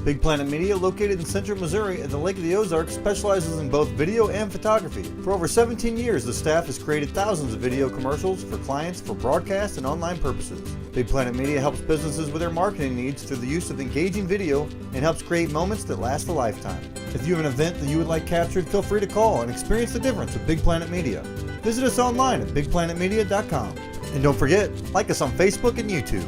Big Planet Media, located in central Missouri at the Lake of the Ozarks, specializes in both video and photography. For over 17 years, the staff has created thousands of video commercials for clients for broadcast and online purposes. Big Planet Media helps businesses with their marketing needs through the use of engaging video and helps create moments that last a lifetime. If you have an event that you would like captured, feel free to call and experience the difference with Big Planet Media. Visit us online at bigplanetmedia.com. And don't forget, like us on Facebook and YouTube.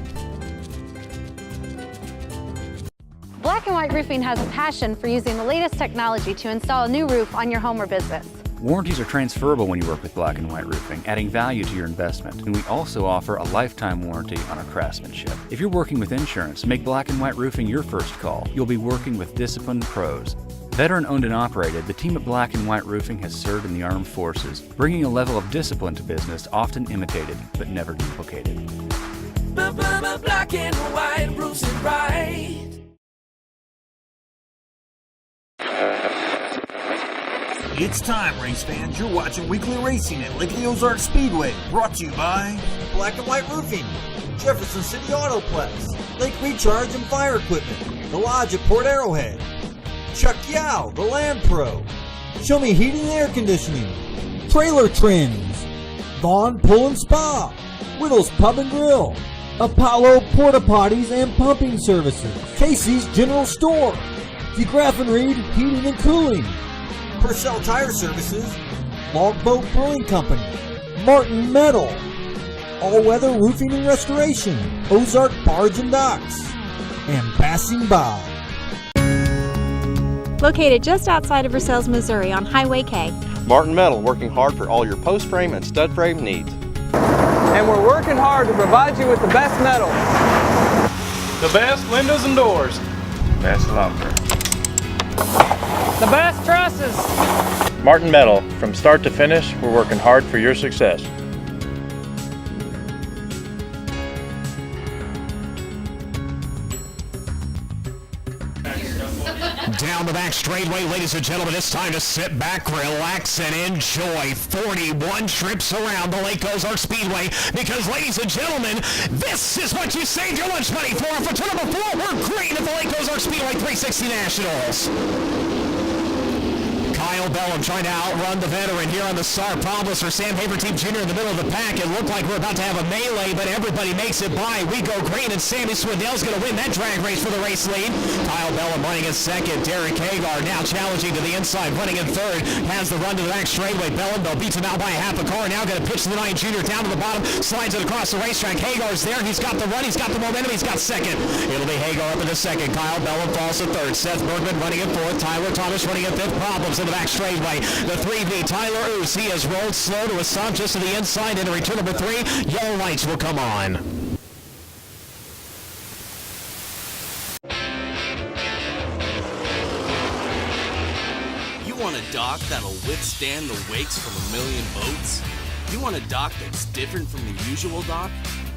Black and White Roofing has a passion for using the latest technology to install a new roof on your home or business. Warranties are transferable when you work with Black and White Roofing, adding value to your investment. And we also offer a lifetime warranty on our craftsmanship. If you're working with insurance, make Black and White Roofing your first call. You'll be working with disciplined pros. Veteran owned and operated, the team at Black and White Roofing has served in the armed forces, bringing a level of discipline to business often imitated but never duplicated. Black and White Roofs it right. It's time, race fans. You're watching weekly racing at Lake of the Ozark Speedway, brought to you by Black and White Roofing, Jefferson City Autoplex, Lake Recharge and Fire Equipment, The Lodge at Port Arrowhead, Chuck Yao, the Land Pro, Show Me Heating and Air Conditioning, Trailer Trends, Vaughn Pool and Spa, Whittles Pub and Grill, Apollo Porta Potties and Pumping Services, Casey's General Store, DeGraff and Reed Heating and Cooling, Purcell Tire Services, Logboat Brewing Company, Martin Metal, All Weather Roofing and Restoration, Ozark Barge and Docks, and Passing By. Located just outside of Versailles, Missouri on Highway K. Martin Metal, working hard for all your post frame and stud frame needs. And we're working hard to provide you with the best metal. The best windows and doors. Best lumber. The best trusses. Martin Metal, from start to finish, we're working hard for your success. Down the back straightaway, ladies and gentlemen, it's time to sit back, relax, and enjoy 41 trips around the Lake Ozark Speedway, because, ladies and gentlemen, this is what you saved your lunch money for turn number 4. We're green at the Lake Ozark Speedway 360 Nationals. Kyle Bellum trying to outrun the veteran here on the start. Problems for Sam Haverteam Jr. in the middle of the pack. It looked like we're about to have a melee, but everybody makes it by. We go green, and Sammy Swindell's going to win that drag race for the race lead. Kyle Bellum running in second. Derek Hagar now challenging to the inside, running in third. Has the run to the back straightaway. Bellum, though, beats him out by a half a car. Now going to pitch to the 9 Junior down to the bottom. Slides it across the racetrack. Hagar's there. He's got the run. He's got the momentum. He's got second. It'll be Hagar up in the second. Kyle Bellum falls to third. Seth Bergman running in fourth. Tyler Thomas running in fifth. Problems in the back straightaway. The 3B, Tyler Oos, he has rolled slow to a stop just to the inside into return number 3. Yellow lights will come on. You want a dock that'll withstand the wakes from a million boats? You want a dock that's different from the usual dock?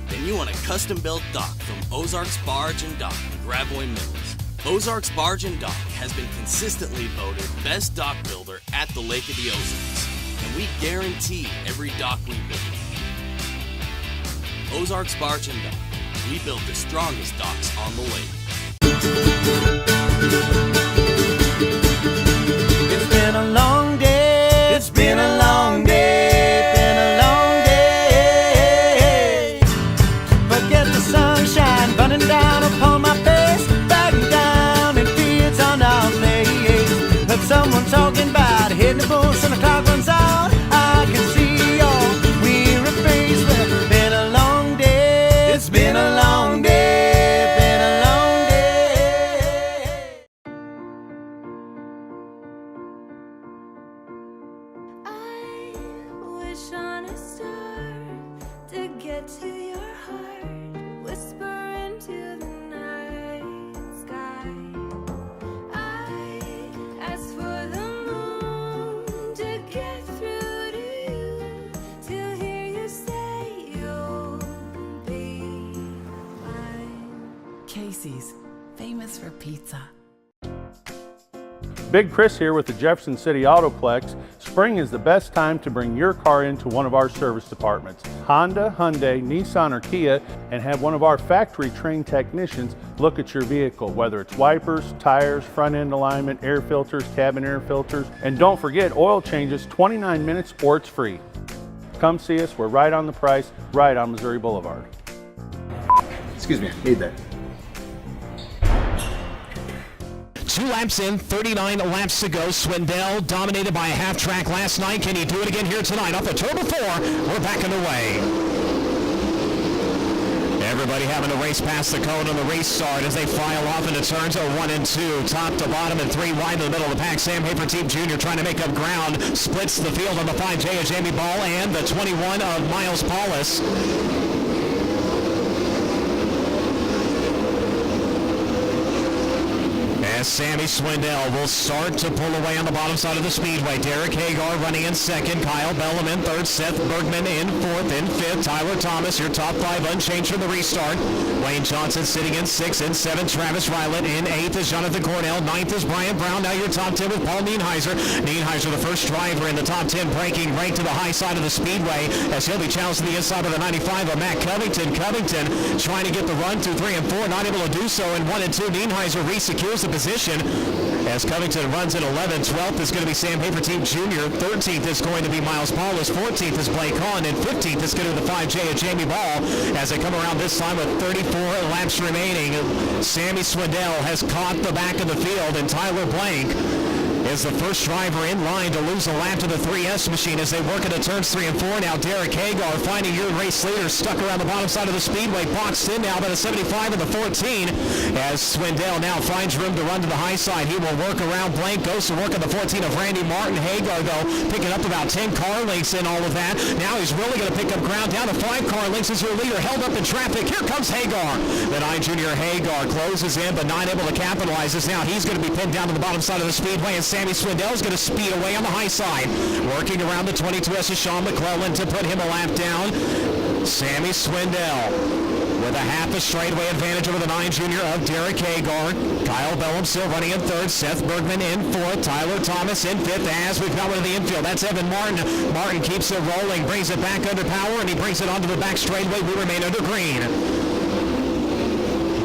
Then you want a custom-built dock from Ozark's Barge and Dock in Gravois Mills. Ozark's Barge and Dock has been consistently voted best dock builder at the Lake of the Ozarks, and we guarantee every dock we build. Ozark's Barge and Dock, we build the strongest docks on the lake. It's been a long day, it's been a long day, it's been a long day. Forget the sunshine burning down upon my face. Someone talking about hitting the bush and the clock runs out. I can see your weary face. Well, it's been a long day. It's been a long day. It's been a long day. I wish on a star to get to your heart, whisper into the night sky. Ask for the moon to get through to you, to hear you say you'll be mine. Casey's, famous for pizza. Big Chris here with the Jefferson City Autoplex. Spring is the best time to bring your car into one of our service departments. Honda, Hyundai, Nissan, or Kia and have one of our factory-trained technicians look at your vehicle, whether it's wipers, tires, front end alignment, air filters, cabin air filters, and don't forget oil changes 29 minutes or it's free. Come see us. We're right on the price, right on Missouri Boulevard. Excuse me, need that. 2 laps in, 39 laps to go. Swindell dominated by a half track last night. Can he do it again here tonight? Off the Turbo 4, we're back underway. Everybody having to race past the cone on the restart as they file off into turns 1 and 2. Top to bottom and 3 wide in the middle of the pack. Sam Hafertepe Jr. trying to make up ground. Splits the field on the 5J of Jamie Ball and the 21 of Miles Paulus. Sammy Swindell will start to pull away on the bottom side of the speedway. Derek Hagar running in second. Kyle Bellum in third. Seth Bergman in fourth. In fifth, Tyler Thomas, your top 5 unchanged from the restart. Wayne Johnson sitting in sixth. In seventh, Travis Ryland. In eighth is Jonathan Cornell. Ninth is Brian Brown. Now your top 10 with Paul Nienheiser. Nienheiser, the first driver in the top 10, breaking right to the high side of the speedway as he'll be challenged to the inside of the 95 of Matt Covington. Covington trying to get the run through 3 and 4, not able to do so in 1 and 2. Nienheiser resecures the position as Covington runs in 11th. 12th is going to be Sam Hafertepe Jr. 13th is going to be Miles Paulus. 14th is Blake Hahn. And 15th is going to be the 5J of Jamie Ball as they come around this time with 34 laps remaining. Sammy Swindell has caught the back of the field, and Tyler Blank is the first driver in line to lose a lap to the 3S machine as they work into turns 3 and 4. Now Derek Hagar finding your race leader stuck around the bottom side of the speedway, boxed in now by the 75 and the 14 as Swindell now finds room to run to the high side. He will work around Blank, goes to work on the 14 of Randy Martin. Hagar though picking up about 10 car lengths in all of that. Now he's really going to pick up ground down to 5 car lengths as your leader held up in traffic. Here comes Hagar. The 9 junior Hagar closes in but not able to capitalize as now he's going to be pinned down to the bottom side of the speedway, and Sammy Swindell is going to speed away on the high side. Working around the 22S of Sean McClellan to put him a lap down. Sammy Swindell with a half a straightaway advantage over the 9 junior of Derek Hagar. Kyle Bellum still running in third. Seth Bergman in fourth. Tyler Thomas in fifth as we've got one in the infield. That's Evan Martin. Martin keeps it rolling, brings it back under power, and he brings it onto the back straightaway. We remain under green.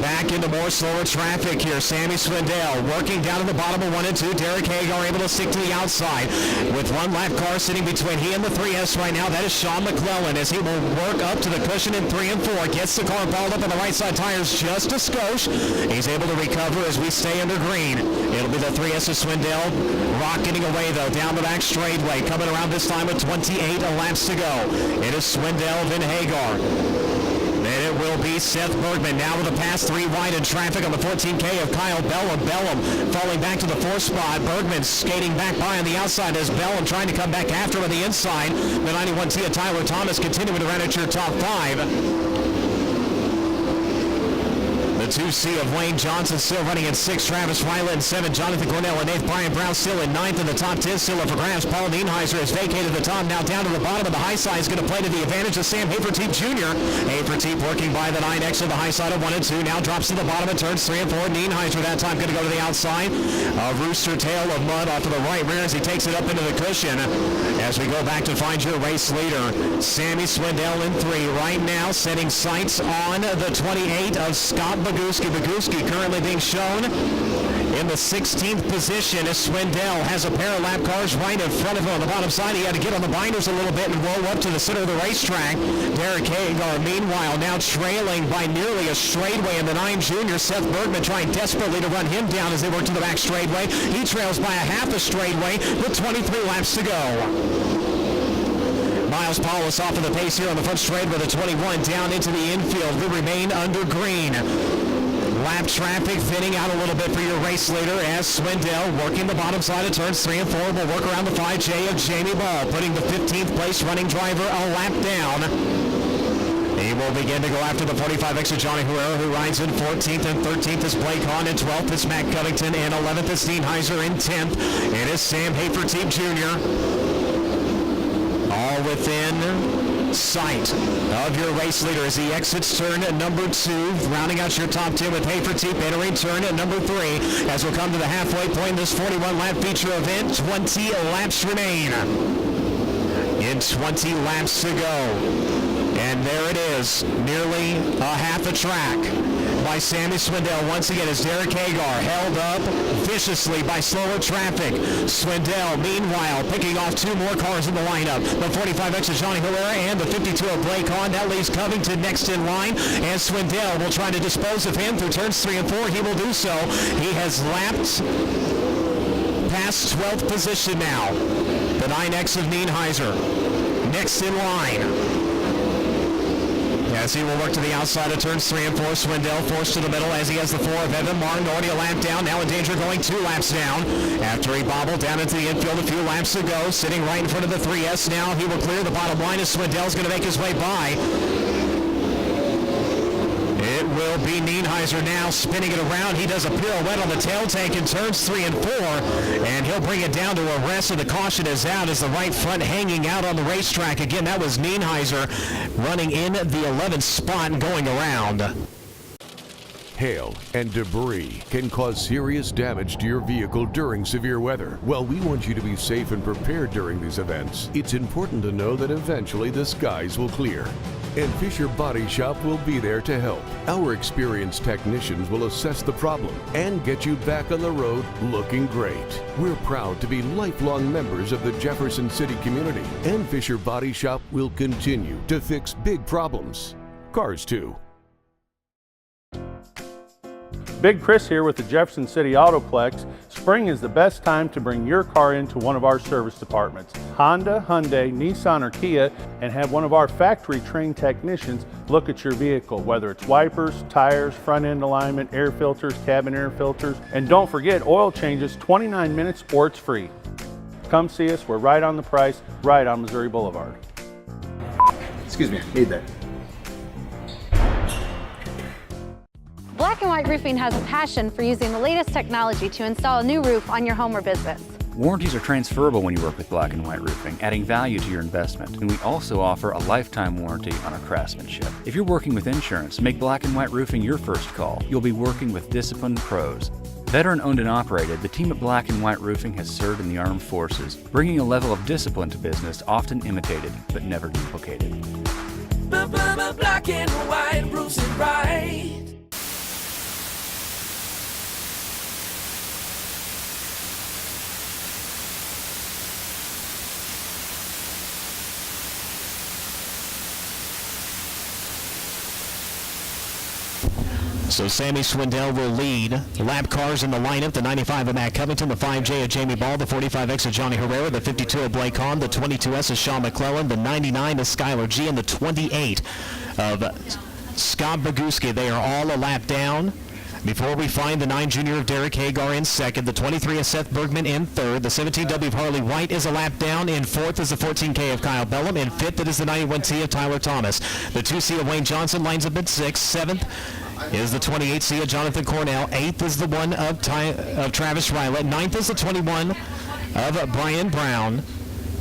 Back into more slower traffic here. Sammy Swindell working down to the bottom of 1 and 2. Derek Hagar able to stick to the outside with 1 lap car sitting between he and the 3S right now. That is Sean McClellan as he will work up to the cushion in 3 and 4. Gets the car balled up on the right side tires just a skosh. He's able to recover as we stay under green. It'll be the 3S of Swindell rocketing away though down the back straightway. Coming around this time with 28 laps to go. It is Swindell, then Hagar. And it will be Seth Bergman now with a pass 3 wide in traffic on the 14K of Kyle Bellum. Bellum falling back to the 4th spot. Bergman skating back by on the outside as Bellum trying to come back after him on the inside. The 91T of Tyler Thomas continuing to run at your top 5. The 2C of Wayne Johnson still running in 6th. Travis Ryland in 7th. Jonathan Cornell in 8th. Brian Brown still in 9th. In the top 10 still up for grabs. Paul Nienheiser has vacated the top. Now down to the bottom of the high side is going to play to the advantage of Sam Hafertepe Jr. Hafertepe working by the 9X of the high side of 1 and 2. Now drops to the bottom and turns 3 and 4. Nienheiser that time going to go to the outside. A rooster tail of mud off to the right rear as he takes it up into the cushion. As we go back to find your race leader, Sammy Swindell in 3. Right now setting sights on the 28 of Scott Baguski. Baguski currently being shown in the 16th position as Swindell has a pair of lap cars right in front of him on the bottom side. He had to get on the binders a little bit and roll up to the center of the racetrack. Derek Hagar, meanwhile, now trailing by nearly a straightaway in the 9 junior. Seth Bergman trying desperately to run him down as they work to the back straightaway. He trails by a half a straightaway with 23 laps to go. Miles Paulus off of the pace here on the front straight with a 21 down into the infield. We remain under green. Lap traffic thinning out a little bit for your race leader as Swindell working the bottom side of turns 3 and 4 will work around the 5J of Jamie Ball, putting the 15th place running driver a lap down. He will begin to go after the 45X of Johnny Herrera, who rides in 14th, and 13th is Blake Hahn, and 12th is Matt Covington, and 11th is Nienheiser, in 10th it is Sam Hafertepe Jr. All within sight of your race leader as he exits turn number 2, rounding out your top 10 with Hafertepe entering turn number 3 as we'll come to the halfway point in this 41-lap feature event. 20 laps remain. In 20 laps to go. And there it is, nearly a half a track by Sammy Swindell. Once again, as Derek Hagar held up viciously by slower traffic. Swindell, meanwhile, picking off two more cars in the lineup. The 45X of Johnny Herrera and the 52 of Blake Hahn. That leaves Covington next in line, and Swindell will try to dispose of him through turns 3 and 4. He will do so. He has lapped past 12th position now. The 9X of Nienheiser next in line. As he will work to the outside of turns 3 and 4. Swindell forced to the middle as he has the 4 of Evan Martin. Already a lap down, now in danger, going 2 laps down. After he bobbled down into the infield a few laps ago, sitting right in front of the 3S now. He will clear the bottom line as Swindell's going to make his way by. It will be Nienheiser now spinning it around. He does a pirouette on the tail tank in turns 3 and 4, and he'll bring it down to a rest, and the caution is out as the right front hanging out on the racetrack. Again, that was Nienheiser running in the 11th spot and going around. Hail and debris can cause serious damage to your vehicle during severe weather. While we want you to be safe and prepared during these events, it's important to know that eventually the skies will clear. And Fisher Body Shop will be there to help. Our experienced technicians will assess the problem and get you back on the road looking great. We're proud to be lifelong members of the Jefferson City community, and Fisher Body Shop will continue to fix big problems. Cars too. Big Chris here with the Jefferson City Autoplex. Spring is the best time to bring your car into one of our service departments. Honda, Hyundai, Nissan, or Kia, and have one of our factory-trained technicians look at your vehicle, whether it's wipers, tires, front end alignment, air filters, cabin air filters, and don't forget oil changes 29 minutes or it's free. Come see us. We're right on the price, right on Missouri Boulevard. Excuse me, need that. Black and White Roofing has a passion for using the latest technology to install a new roof on your home or business. Warranties are transferable when you work with Black and White Roofing, adding value to your investment. And we also offer a lifetime warranty on our craftsmanship. If you're working with insurance, make Black and White Roofing your first call. You'll be working with disciplined pros. Veteran owned and operated, the team at Black and White Roofing has served in the armed forces, bringing a level of discipline to business often imitated but never duplicated. Black and White Roofs and right. So Sammy Swindell will lead. Lap cars in the lineup, the 95 of Matt Covington, the 5J of Jamie Ball, the 45X of Johnny Herrera, the 52 of Blake Hahn, the 22S of Sean McClellan, the 99 of Skylar G, and the 28 of Scott Boguski. They are all a lap down. Before we find the 9 junior of Derek Hagar in second, the 23 of Seth Bergman in third, the 17W of Harley White is a lap down. In fourth is the 14K of Kyle Bellum. In fifth, it is the 91T of Tyler Thomas. The 2C of Wayne Johnson lines up at sixth. Seventh is the 28C of Jonathan Cornell. Eighth is the 1 of Travis Rylett. Ninth is the 21 of Brian Brown.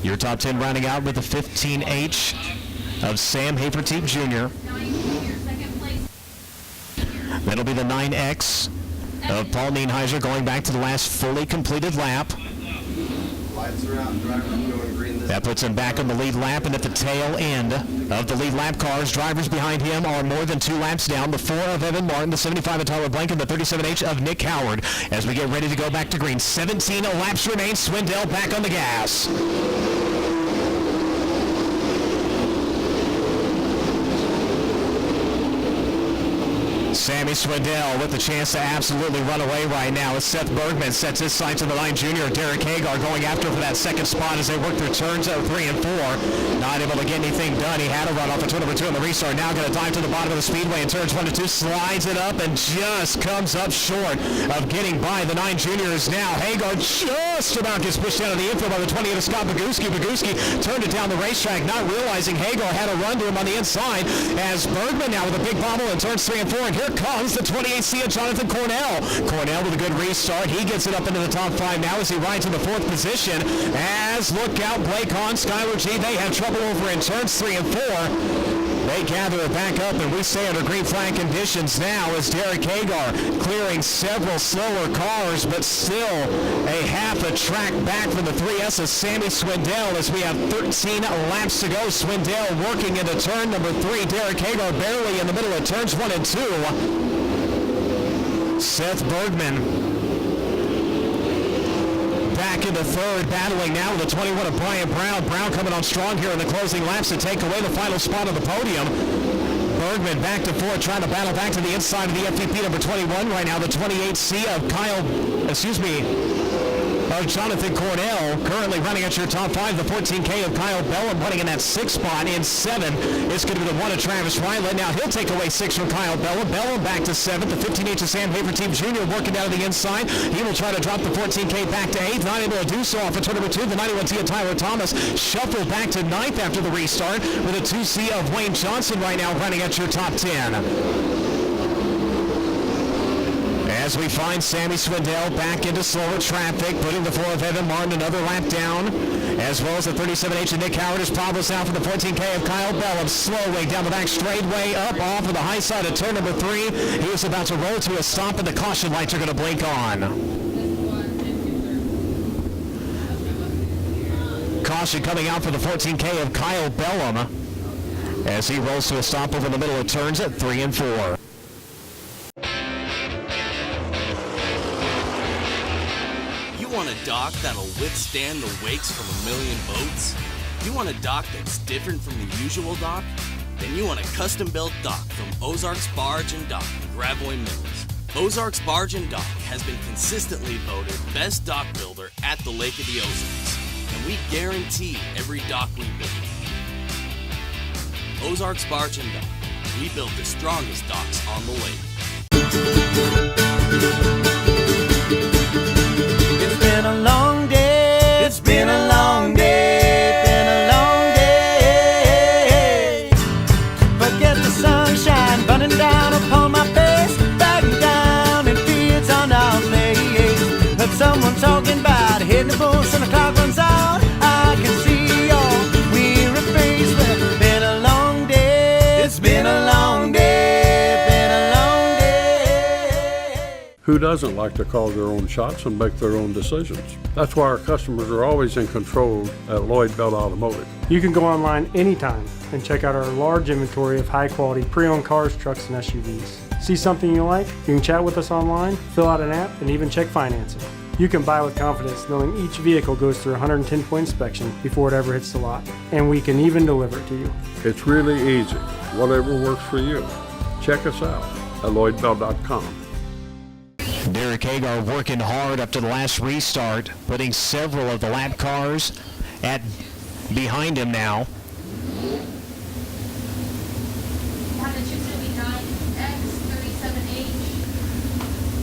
Your top 10 rounding out with the 15H of Sam Haferteep Jr. That'll be the 9X of Paul Nienheiser going back to the last fully completed lap. Lights are out, driver going green. That puts him back on the lead lap, and at the tail end of the lead lap cars, drivers behind him are more than 2 laps down. The 4 of Evan Martin, the 75 of Tyler Blanken, the 37H of Nick Howard. As we get ready to go back to green, 17 laps remain. Swindell back on the gas. Sammy Swindell with the chance to absolutely run away right now as Seth Bergman sets his sights on the 9 junior. Derek Hagar going after for that second spot as they work through turns 3 and 4. Not able to get anything done. He had a run off of turn number 2 on the restart. Now going to dive to the bottom of the speedway in turns 1 and 2. Slides it up and just comes up short of getting by the 9 juniors now. Hagar just about gets pushed down to the infield by the 20 of Scott Boguski. Boguski turned it down the racetrack, not realizing Hagar had a run to him on the inside as Bergman now with a big bobble in turns 3 and 4. And here comes the 28C of Jonathan Cornell. Cornell with a good restart. He gets it up into the top 5 now as he rides in the 4th position. As look out, Blake Hahn, Skylar G, they have trouble over in turns 3 and 4. They gather it back up, and we stay under green flag conditions now as Derek Hagar clearing several slower cars, but still a half a track back from the 3S of Sammy Swindell as we have 13 laps to go. Swindell working into turn number 3. Derek Hagar barely in the middle of turns 1 and 2. Seth Bergman back into third, battling now with the 21 of Brian Brown. Brown coming on strong here in the closing laps to take away the final spot on the podium. Bergman back to fourth, trying to battle back to the inside of the FVP number 21 right now. The 28C of Jonathan Cornell currently running at your top 5. The 14K of Kyle Bellum running in that 6th spot. In 7 is going to be the 1 of Travis Ryland. Now he'll take away 6 from Kyle Bellum. Bellum back to 7th. The 15H of Sam Haverteam Jr. working down to the inside. He will try to drop the 14K back to 8th. Not able to do so off of turn number 2. The 91T of Tyler Thomas shuffled back to 9th after the restart with a 2C of Wayne Johnson right now running at your top 10. As we find Sammy Swindell back into slower traffic, putting the 4 of Evan Martin another lap down, as well as the 37H of Nick Howard as Pablo's out for the 14K of Kyle Bellum, slowly down the back straightway, up off of the high side of turn number 3. He is about to roll to a stop, and the caution lights are going to blink on. Caution coming out for the 14K of Kyle Bellum as he rolls to a stop over the middle of turns at 3 and 4. You want a dock that'll withstand the wakes from a million boats? You want a dock that's different from the usual dock? Then you want a custom-built dock from Ozark's Barge and Dock in Gravois Mills. Ozark's Barge and Dock has been consistently voted best dock builder at the Lake of the Ozarks, and we guarantee every dock we build. Ozark's Barge and Dock. We build the strongest docks on the lake. It's been a long day. It's been a long day. Been a long day. Forget the sunshine burning down upon my face, bagging down in fields on our place. Heard someone talking about hitting the bush and the clock runs out. I can see your weary face. Well, it's been a long day. It's been a long day. Been a long day. Who doesn't like to call their own shots and make their own decisions? That's why our customers are always in control at Lloyd Bell Automotive. You can go online anytime and check out our large inventory of high-quality pre-owned cars, trucks, and SUVs. See something you like? You can chat with us online, fill out an app, and even check financing. You can buy with confidence knowing each vehicle goes through a 110-point inspection before it ever hits the lot, and we can even deliver it to you. It's really easy. Whatever works for you. Check us out at LloydBell.com. Derek Hagar working hard up to the last restart, putting several of the lap cars behind him now.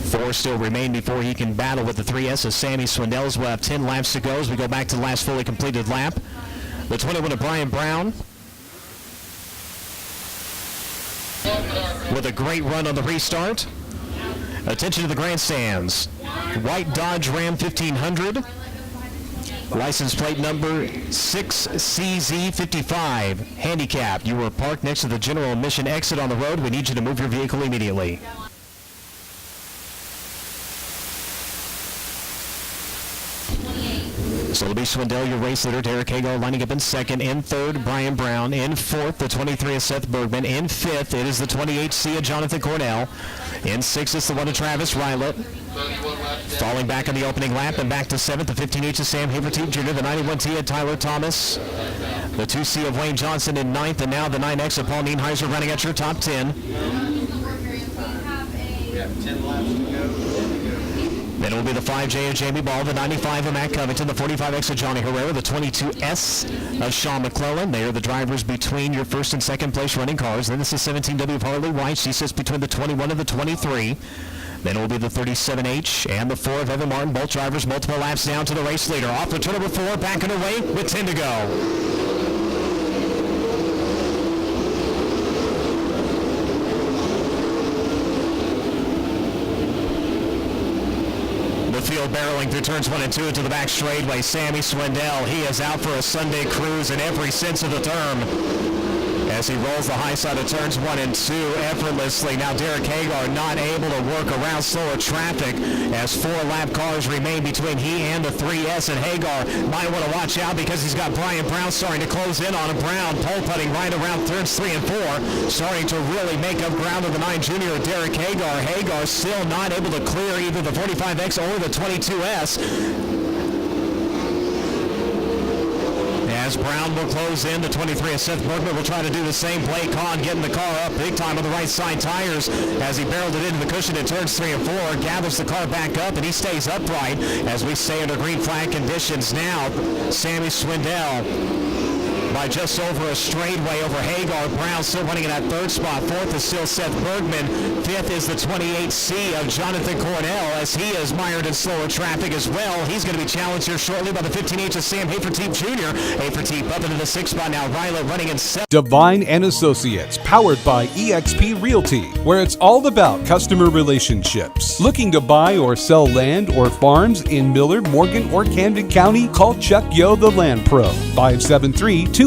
Four still remain before he can battle with the 3S of Sammy Swindell. We'll have 10 laps to go as we go back to the last fully completed lap. The 21 of Brian Brown with a great run on the restart. Attention to the grandstands. White Dodge Ram 1500. License plate number 6CZ55. Handicap. You were parked next to the general admission exit on the road. We need you to move your vehicle immediately. So it'll be Swindell, your race leader. Derek Hagar lining up in second. In third, Brian Brown. In fourth, the 23 of Seth Bergman. In fifth, it is the 28C of Jonathan Cornell. In sixth, it's the 1 of Travis Rylett. Falling back on the opening lap and back to seventh, the 15H of Sam Haverteam Jr., the 91T of Tyler Thomas. The 2C of Wayne Johnson in ninth, and now the 9X of Paul Nienheiser running at your top 10. We have 10 laps to go. Then it will be the 5J of Jamie Ball, the 95 of Matt Covington, the 45X of Johnny Herrera, the 22S of Sean McClellan. They are the drivers between your first and second place running cars. Then this is 17W of Harley White. She sits between the 21 and the 23. Then it will be the 37H and the 4 of Evan Martin. Both drivers multiple laps down to the race leader. Off the turn number 4, back and away with 10 to go. Field barreling through turns 1 and 2 into the back straightaway. Sammy Swindell, he is out for a Sunday cruise in every sense of the term. as he rolls the high side of turns 1 and 2 effortlessly. Now Derek Hagar not able to work around slower traffic as 4 lap cars remain between he and the 3S, and Hagar might want to watch out because he's got Brian Brown starting to close in on him. Brown pole putting right around turns 3 and 4, starting to really make up ground with the 9 junior Derek Hagar. Hagar still not able to clear either the 45X or the 22S. As Brown will close in, the 23 of Seth Bergman will try to do the same. Blake Hahn getting the car up big time on the right side tires as he barreled it into the cushion in turns 3 and 4, gathers the car back up, and he stays upright as we stay under green flag conditions now. Sammy Swindell by just over a straightaway over Hagar. Brown still running in that 3rd spot. 4th is still Seth Bergman. 5th is the 28C of Jonathan Cornell as he is mired in slower traffic as well. He's going to be challenged here shortly by the 15H of Sam Haferteep Jr. Haferteep up into the 6th spot now. Ryla running in 7th. Divine and Associates, powered by eXp Realty, where it's all about customer relationships. Looking to buy or sell land or farms in Millard, Morgan, or Camden County? Call Chuck Yo, the Land Pro, 573-280-4452.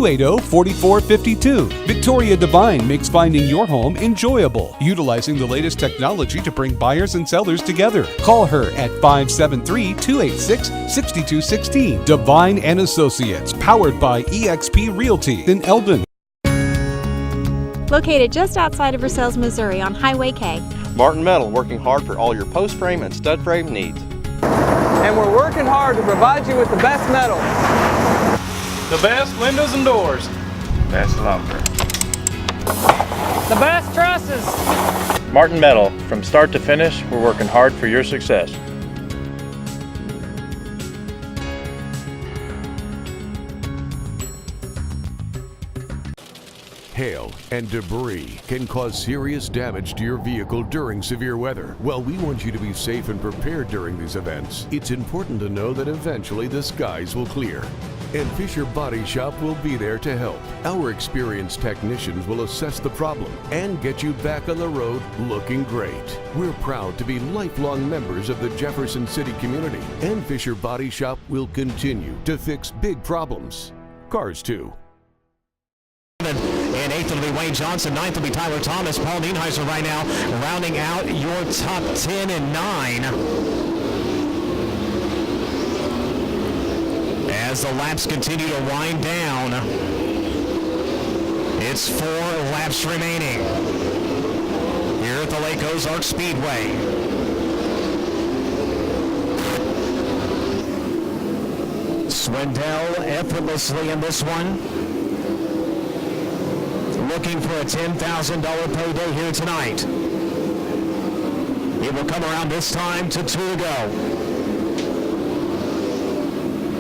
Victoria Divine makes finding your home enjoyable, utilizing the latest technology to bring buyers and sellers together. Call her at 573-286-6216. Divine and Associates, powered by eXp Realty in Eldon. Located just outside of Versailles, Missouri on Highway K. Martin Metal, working hard for all your post frame and stud frame needs. And we're working hard to provide you with the best metal. The best windows and doors. Best lumber. The best trusses. Martin Metal, from start to finish, we're working hard for your success. Hail and debris can cause serious damage to your vehicle during severe weather. While we want you to be safe and prepared during these events, it's important to know that eventually the skies will clear. And Fisher Body Shop will be there to help. Our experienced technicians will assess the problem and get you back on the road looking great. We're proud to be lifelong members of the Jefferson City community, and Fisher Body Shop will continue to fix big problems. Cars too. And 8th will be Wayne Johnson. 9th will be Tyler Thomas. Paul Nienheiser right now rounding out your top 10 and 9. As the laps continue to wind down, it's 4 laps remaining here at the Lake Ozark Speedway. Swindell effortlessly in this one, looking for a $10,000 payday here tonight. It will come around this time to 2 to go.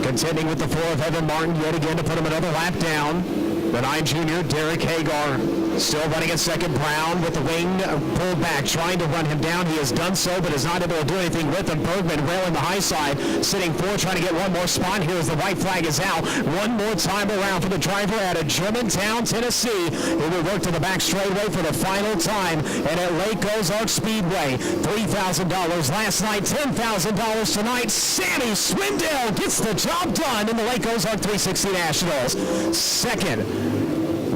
Contending with the 4 of Evan Martin yet again to put him another lap down. The 9 junior, Derek Hagar, still running in 2nd. Brown with the wing pulled back, trying to run him down. He has done so, but is not able to do anything with him. Bergman railing the high side, sitting 4, trying to get one more spot here as the white flag is out. One more time around for the driver out of Germantown, Tennessee. He will work to the back straightaway for the final time. And at Lake Ozark Speedway, $3,000 last night, $10,000 tonight. Sammy Swindell gets the job done in the Lake Ozark 360 Nationals. 2nd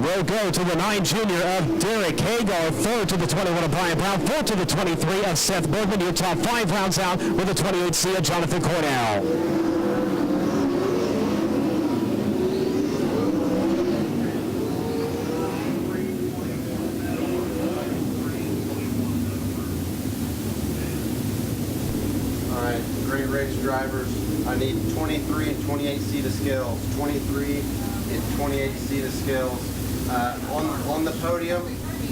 will go to the 9 junior of Derek Hagar. 3rd to the 21 of Brian Brown. 4th to the 23 of Seth Bergman. Your top 5 rounds out with the 28C of Jonathan Cornell. All right, great race drivers. I need 23 and 28C to scales. 23 and 28C to scales. On the podium,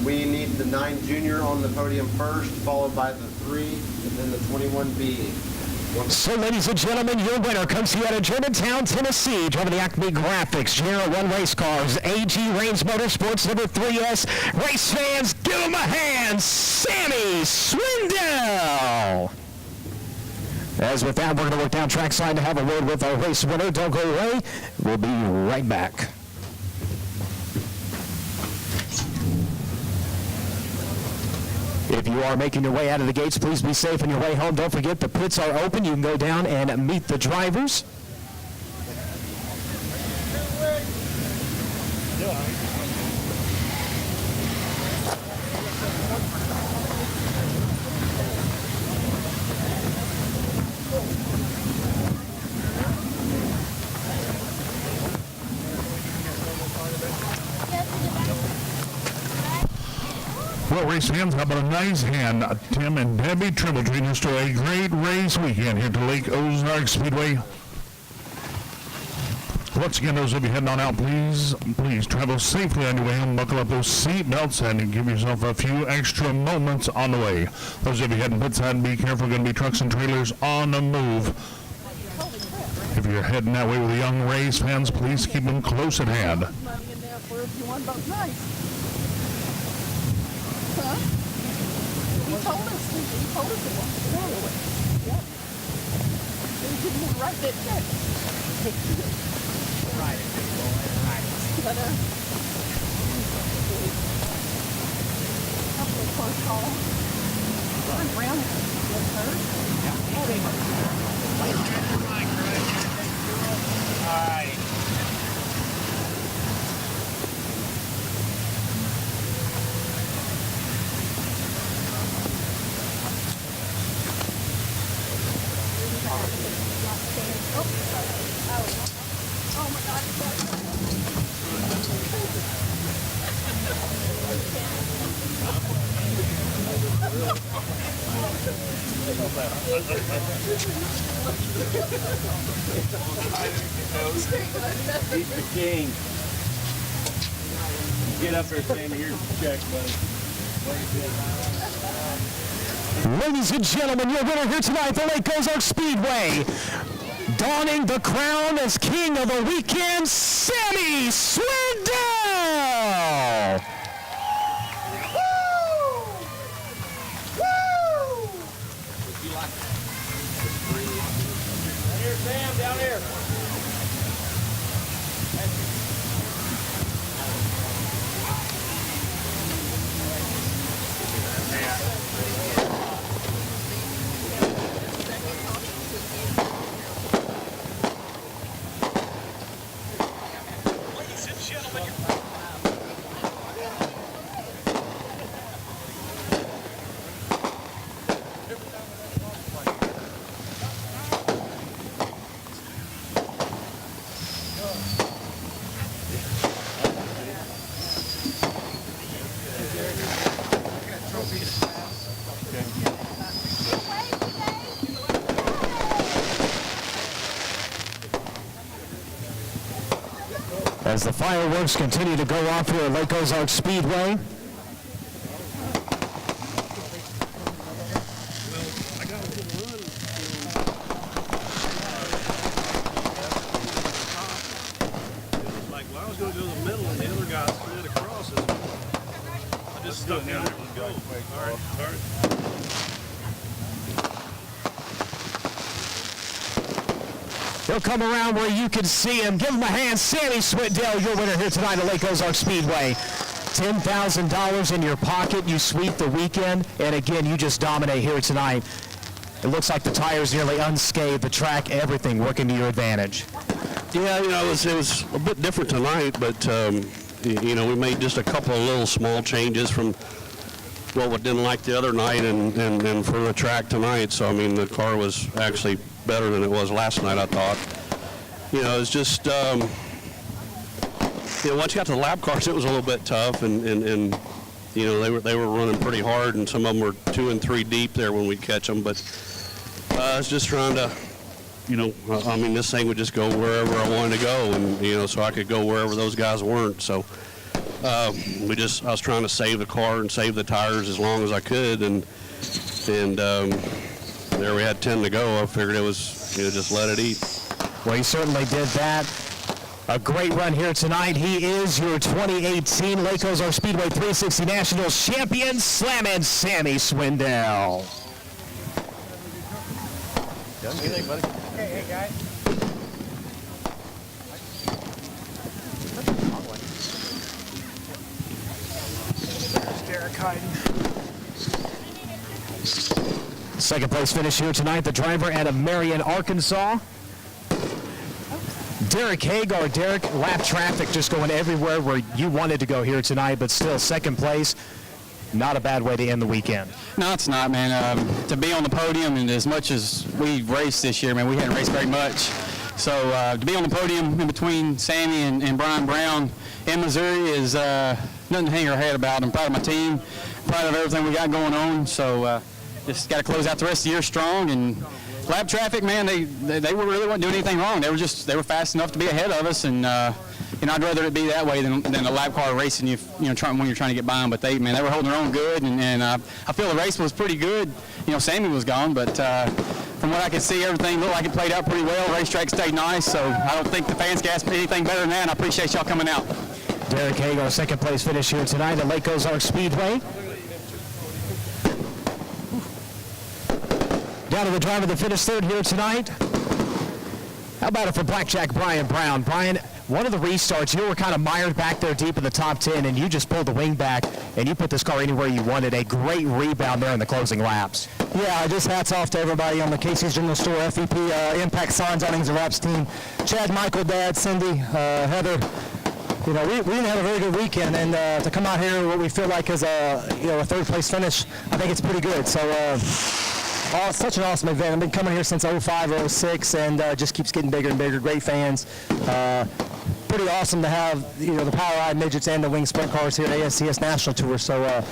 we need the 9 junior on the podium first, followed by the 3, and then the 21B. So, ladies and gentlemen, your winner comes here out of Germantown, Tennessee, driving the Acme Graphics General 1 race cars, AG Reigns Motorsports number 3S. Race fans, give him a hand, Sammy Swindell. As with that, we're going to work down trackside to have a word with our race winner. Don't go away. We'll be right back. If you are making your way out of the gates, please be safe on your way home. Don't forget the pits are open. You can go down and meet the drivers. race fans, how about a nice hand? Tim and Debbie Trimble treating us to a great race weekend here to Lake Ozark Speedway. Once again, those of you heading on out, please travel safely on your way home. Buckle up those seat belts and give yourself a few extra moments on the way. Those of you heading pit side, be careful. Going to be trucks and trailers on the move. If you're heading that way with the young race fans, please keep them close at hand. He told us to walk forward. Yep. He didn't write that check. Right. But, couple of close calls. Brown was hurt. All right. Oh my God. He's the king. Get up there, Sammy. Here's the check, buddy. Ladies and gentlemen, your winner here tonight, the Lake Ozark Speedway, donning the crown as king of the weekend, Sammy Swindell. Here, Sam, down here. As the fireworks continue to go off here at Lake Ozark Speedway. Like, well, I was going to go to the middle and the other guy slid across us. I just stuck down there and go. All right. He'll come around where you can see him. Give him a hand. Sammy Swindell, your winner here tonight at Lake Ozark Speedway. $10,000 in your pocket. You sweep the weekend. And again, you just dominate here tonight. It looks like the tires nearly unscathed. The track, everything working to your advantage. Yeah, you know, it was a bit different tonight, but, you know, we made just a couple of little small changes from what we didn't like the other night and for the track tonight. So, I mean, the car was actually better than it was last night, I thought. You know, it's just, you know, once you got to the lap cars, it was a little bit tough, and you know, they were running pretty hard, and some of them were 2 and 3 deep there when we'd catch them. But I was just trying to, you know, I mean, this thing would just go wherever I wanted to go, and, you know, so I could go wherever those guys weren't. So I was trying to save the car and save the tires as long as I could, and there we had 10 to go. I figured it was, you know, just let it eat. Well, he certainly did that. A great run here tonight. He is your 2018 Lake Ozark Speedway 360 Nationals champion, Slammin' Sammy Swindell. What do you think, buddy? Hey, guys. There's Derek Hyden. Second place finish here tonight, the driver out of Marion, Arkansas. Derek Hagar. Derek, lap traffic just going everywhere where you wanted to go here tonight, but still second place. Not a bad way to end the weekend. No, it's not, man. To be on the podium, and as much as we raced this year, man, we hadn't raced very much. So to be on the podium in between Sammy and Brian Brown in Missouri is nothing to hang our head about. I'm proud of my team, proud of everything we got going on. So just got to close out the rest of the year strong. And lap traffic, man, they really weren't doing anything wrong. They were fast enough to be ahead of us, and I'd rather it be that way than a lap car racing when you're trying to get by them. But they were holding their own good, and I feel the race was pretty good. Sammy was gone, but from what I could see, everything looked like it played out pretty well. Racetrack stayed nice, so I don't think the fans can ask me anything better than that, and I appreciate y'all coming out. Derek Haig, our second place finish here tonight at Lake Ozark Speedway. Down to the driver that finished third here tonight. How about it for Blackjack Brian Brown? Brian, one of the restarts, you were kind of mired back there deep in the top 10, and you just pulled the wing back, and you put this car anywhere you wanted. A great rebound there in the closing laps. Yeah, just hats off to everybody on the Casey's General Store, FEP, Impact Signs, Awnings and Wraps team. Chad, Michael, Dad, Cindy, Heather. We didn't have a very good weekend, and to come out here what we feel like is a third place finish, I think it's pretty good. So such an awesome event. I've been coming here since 05 or 06, and just keeps getting bigger and bigger. Great fans. Pretty awesome to have the Power Ride midgets and the wing sprint cars here at ASCS National Tour. So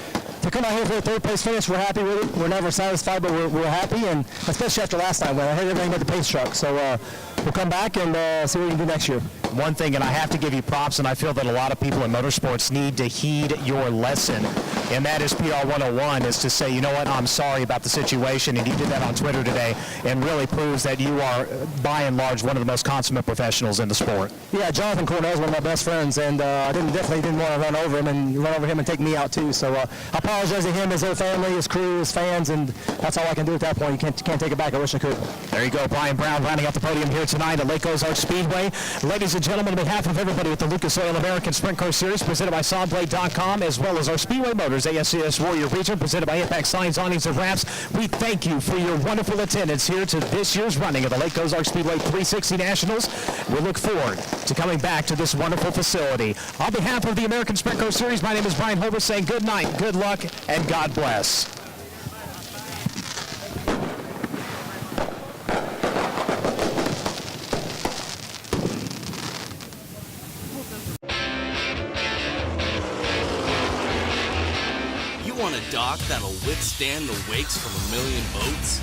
to come out here for a third place finish, we're happy with it. We're never satisfied, but we're happy, and especially after last night when I hit everything but the pace truck. So we'll come back and see what we can do next year. One thing, and I have to give you props, and I feel that a lot of people in motorsports need to heed your lesson, and that is PR 101, is to say, you know what, I'm sorry about the situation, and you did that on Twitter today, and really proves that you are, by and large, one of the most consummate professionals in the sport. Yeah, Jonathan Cornell is one of my best friends, and I definitely didn't want to run over him and take me out too. So I apologize to him, his whole family, his crew, his fans, and that's all I can do at that point. You can't take it back. I wish I could. There you go, Brian Brown rounding out the podium here tonight at Lake Ozark Speedway. Ladies and gentlemen, on behalf of everybody with the Lucas Oil American Sprint Car Series presented by SawBlade.com, as well as our Speedway Motors ASCS Warrior Region presented by Impact Signs, Awnings, and Wraps, we thank you for your wonderful attendance here to this year's running of the Lake Ozark Speedway 360 Nationals. We look forward to coming back to this wonderful facility. On behalf of the American Sprint Car Series, my name is Brian Hover saying good night, good luck, and God bless. You want a dock that'll withstand the wakes from a million boats?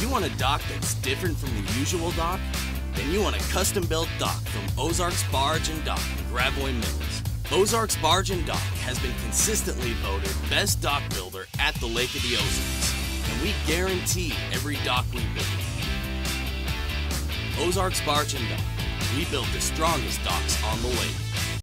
You want a dock that's different from the usual dock? Then you want a custom-built dock from Ozark's Barge and Dock in Gravois Mills. Ozark's Barge and Dock has been consistently voted best dock builder at the Lake of the Ozarks, and we guarantee every dock we build. Ozark's Barge and Dock. We build the strongest docks on the lake.